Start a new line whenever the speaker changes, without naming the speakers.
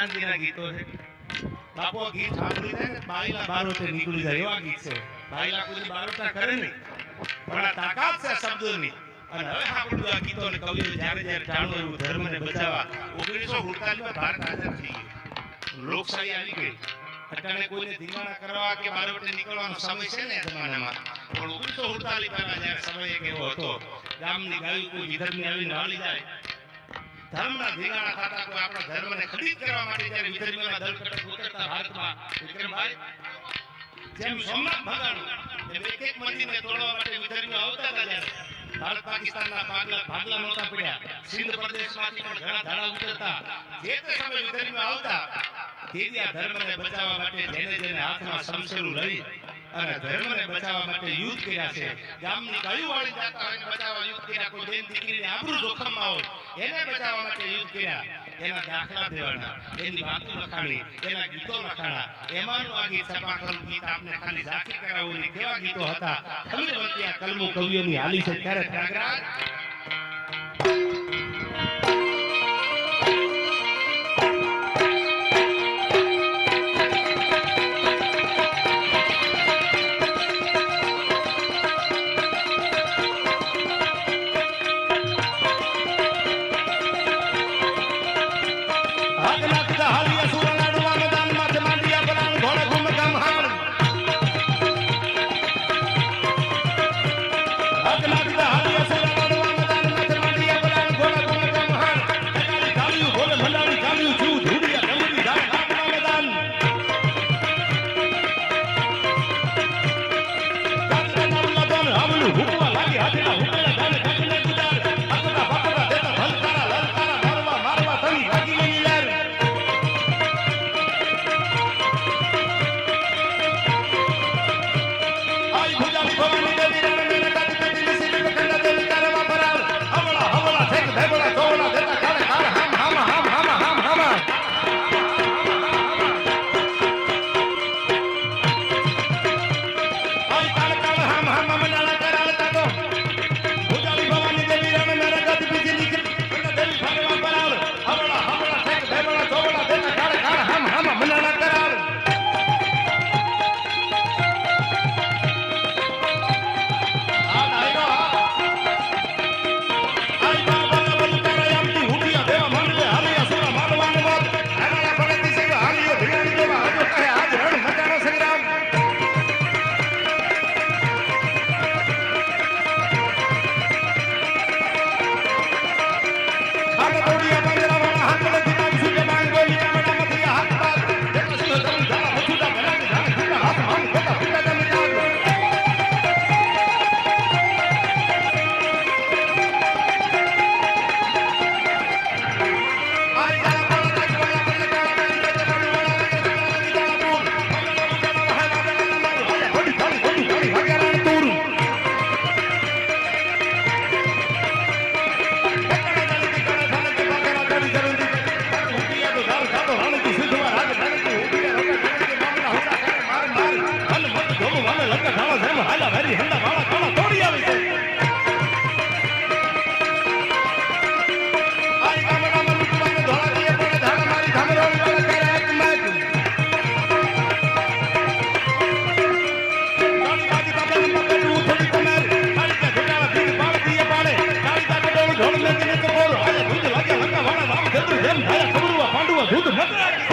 શાંતિના ગીતો છે. બાપુ ગીત સાંભળી જાય ને બાઈલા બારોટે નીકળી જાય એવા ગીત છે. બાઈલા કોઈ બારોટા કરે નહીં, પણ આ તાકાત છે શબ્દોની. અને હવે સાંભળ્યું આ ગીતો ને કવિઓ જ્યારે જ્યારે જાણવું એવું ધર્મને બચાવવા 1947 માં ભારત આઝાદ થઈ ગયું, લોકશાહી આવી ગઈ. અટાણે કોઈને ધીંગાણા કરવા કે બારોટે નીકળવાનો સમય છે ને જમાનામાં, પણ 1947 પહેલા જ્યારે સમય એક એવો હતો, ગામની ગાયું કોઈ વિધર્મી આવીને વાળી જાય, ધર્મના ધીંગાણા થતા, કોઈ આપણા ધર્મને ખંડિત કરવા માટે જ્યારે વિધર્મીઓના દળ કટક ઉતરતા ભારતમાં, વિક્રમભાઈ જેમ સોમનાથ ભગાડું એમ એક એક મંદિરને તોડવા માટે વિધર્મીઓ આવતા હતા. જ્યારે ભારત પાકિસ્તાનના ભાગલા નહોતા પડ્યા, સિંધ પ્રદેશમાંથી પણ ઘણા ધાડા ઉતરતા, જે તે સમયે વિધર્મીઓ આવતા, તેથી આ ધર્મને બચાવવા માટે જેને જેને હાથમાં સમસરું લઈ અને ધર્મને બચાવવા માટે યુદ્ધ કર્યા છે. ગામની ગાયું વાળી જાતા હોય બચાવવા યુદ્ધ કર્યા, કોઈ બેન દીકરીની આબરૂ જોખમમાં હોય એને બચાવવા માટે યુદ્ધ કર્યા. એના દાખલા દેવાના, એની વાતો લખાણી, એના ગીતો લખાણા. એમાંનું આ ગીત સપાખરું ગીત આપને ખાલી ઝાંખી કરાવવાની કેવા ગીતો હતા. ખમીરવંતી આ કલમો કવિઓની હાલી છે ત્યારે ત્યાગરાજ
દૂધ